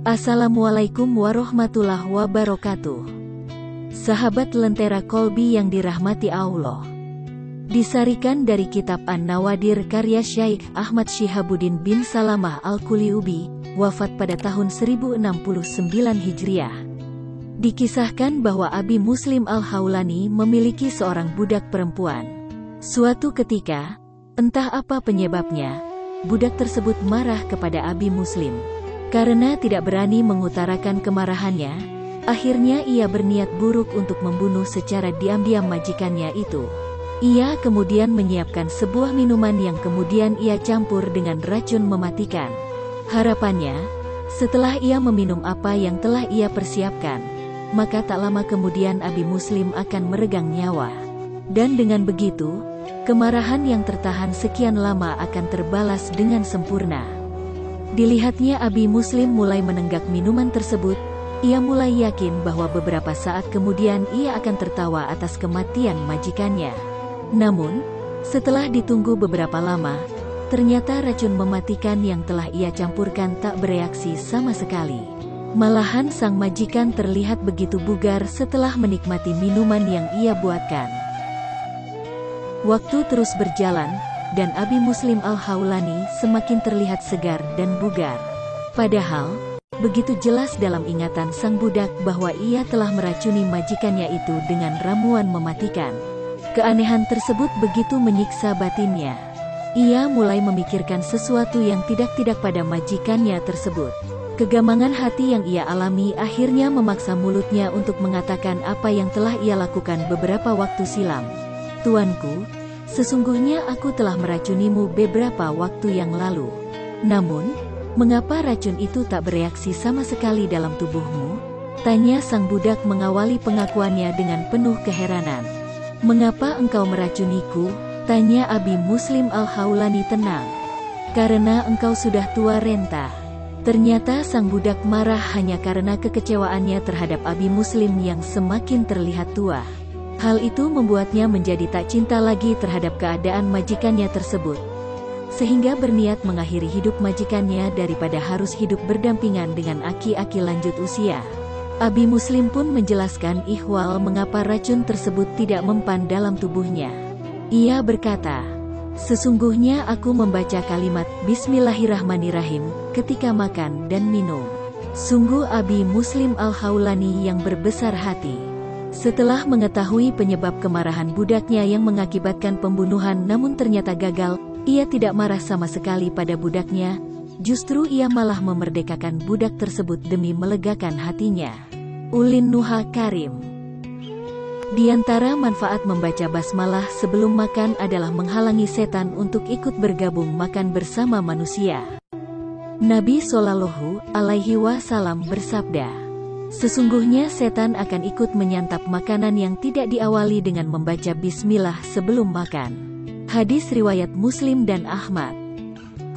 Assalamualaikum warahmatullahi wabarakatuh. Sahabat Lentera Kolbi yang dirahmati Allah. Disarikan dari kitab An-Nawadir karya Syaikh Ahmad Syihabuddin bin Salamah Al-Kuliubi, wafat pada tahun 1069 Hijriah. Dikisahkan bahwa Abi Muslim Al-Haulani memiliki seorang budak perempuan. Suatu ketika, entah apa penyebabnya, budak tersebut marah kepada Abi Muslim. Karena tidak berani mengutarakan kemarahannya, akhirnya ia berniat buruk untuk membunuh secara diam-diam majikannya itu. Ia kemudian menyiapkan sebuah minuman yang kemudian ia campur dengan racun mematikan. Harapannya, setelah ia meminum apa yang telah ia persiapkan, maka tak lama kemudian Abi Muslim akan meregang nyawa. Dan dengan begitu, kemarahan yang tertahan sekian lama akan terbalas dengan sempurna. Dilihatnya Abi Muslim mulai menenggak minuman tersebut, ia mulai yakin bahwa beberapa saat kemudian ia akan tertawa atas kematian majikannya. Namun, setelah ditunggu beberapa lama, ternyata racun mematikan yang telah ia campurkan tak bereaksi sama sekali. Malahan sang majikan terlihat begitu bugar setelah menikmati minuman yang ia buatkan. Waktu terus berjalan, dan Abi Muslim Al-Haulani semakin terlihat segar dan bugar. Padahal, begitu jelas dalam ingatan sang budak bahwa ia telah meracuni majikannya itu dengan ramuan mematikan. Keanehan tersebut begitu menyiksa batinnya. Ia mulai memikirkan sesuatu yang tidak-tidak pada majikannya tersebut. Kegamangan hati yang ia alami akhirnya memaksa mulutnya untuk mengatakan apa yang telah ia lakukan beberapa waktu silam. "Tuanku, sesungguhnya aku telah meracunimu beberapa waktu yang lalu. Namun, mengapa racun itu tak bereaksi sama sekali dalam tubuhmu?" tanya sang budak mengawali pengakuannya dengan penuh keheranan. "Mengapa engkau meracuniku?" tanya Abi Muslim Al-Haulani tenang. "Karena engkau sudah tua renta." Ternyata sang budak marah hanya karena kekecewaannya terhadap Abi Muslim yang semakin terlihat tua. Hal itu membuatnya menjadi tak cinta lagi terhadap keadaan majikannya tersebut, sehingga berniat mengakhiri hidup majikannya daripada harus hidup berdampingan dengan aki-aki lanjut usia. Abi Muslim pun menjelaskan ihwal mengapa racun tersebut tidak mempan dalam tubuhnya. Ia berkata, "Sesungguhnya aku membaca kalimat Bismillahirrahmanirrahim ketika makan dan minum." Sungguh Abi Muslim Al-Haulani yang berbesar hati. Setelah mengetahui penyebab kemarahan budaknya yang mengakibatkan pembunuhan namun ternyata gagal, ia tidak marah sama sekali pada budaknya, justru ia malah memerdekakan budak tersebut demi melegakan hatinya. Ulin Nuha Karim. Di antara manfaat membaca basmalah sebelum makan adalah menghalangi setan untuk ikut bergabung makan bersama manusia. Nabi Shallallahu Alaihi Wasallam bersabda, "Sesungguhnya setan akan ikut menyantap makanan yang tidak diawali dengan membaca bismillah sebelum makan." Hadis riwayat Muslim dan Ahmad.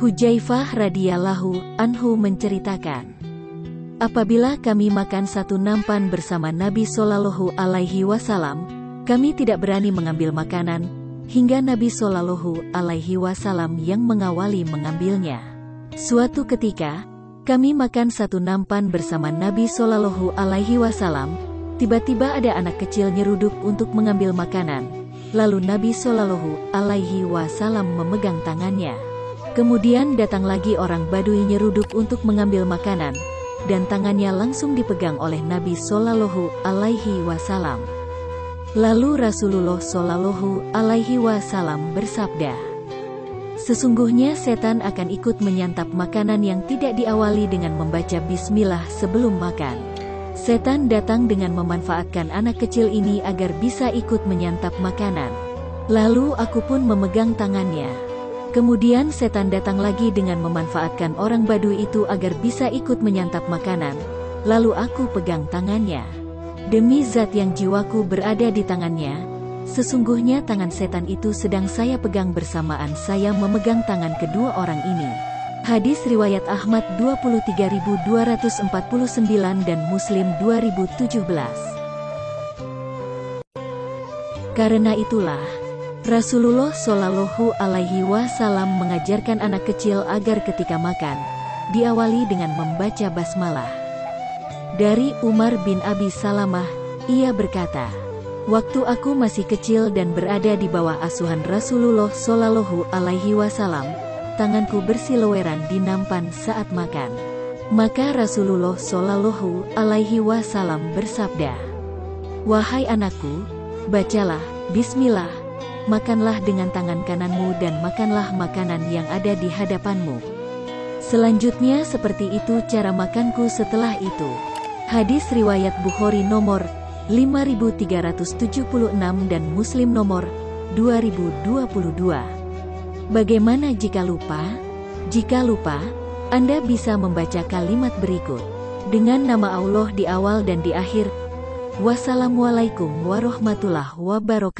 Hudzaifah radhiyallahu anhu menceritakan, "Apabila kami makan satu nampan bersama Nabi Shallallahu Alaihi Wasallam, kami tidak berani mengambil makanan, hingga Nabi Shallallahu Alaihi Wasallam yang mengawali mengambilnya. Suatu ketika, kami makan satu nampan bersama Nabi Shallallahu Alaihi Wasallam. Tiba-tiba ada anak kecil nyeruduk untuk mengambil makanan. Lalu Nabi Shallallahu Alaihi Wasallam memegang tangannya. Kemudian datang lagi orang Badui nyeruduk untuk mengambil makanan, dan tangannya langsung dipegang oleh Nabi Shallallahu Alaihi Wasallam. Lalu Rasulullah Shallallahu Alaihi Wasallam bersabda, "Sesungguhnya setan akan ikut menyantap makanan yang tidak diawali dengan membaca bismillah sebelum makan." Setan datang dengan memanfaatkan anak kecil ini agar bisa ikut menyantap makanan. Lalu aku pun memegang tangannya. Kemudian setan datang lagi dengan memanfaatkan orang Badui itu agar bisa ikut menyantap makanan. Lalu aku pegang tangannya. Demi zat yang jiwaku berada di tangannya, sesungguhnya tangan setan itu sedang saya pegang bersamaan saya memegang tangan kedua orang ini. Hadis riwayat Ahmad 23.249 dan Muslim 2017. Karena itulah, Rasulullah Shallallahu Alaihi Wasallam mengajarkan anak kecil agar ketika makan, diawali dengan membaca basmalah. Dari Umar bin Abi Salamah, ia berkata, "Waktu aku masih kecil dan berada di bawah asuhan Rasulullah Shallallahu Alaihi Wasallam, tanganku bersiloweran di nampan saat makan. Maka Rasulullah Shallallahu Alaihi Wasallam bersabda, 'Wahai anakku, bacalah Bismillah, makanlah dengan tangan kananmu dan makanlah makanan yang ada di hadapanmu. Selanjutnya seperti itu cara makanku setelah itu.'" Hadis riwayat Bukhari nomor 5376 dan Muslim nomor 2022. Bagaimana jika lupa? Jika lupa, Anda bisa membaca kalimat berikut. Dengan nama Allah di awal dan di akhir. Wassalamualaikum warahmatullahi wabarakatuh.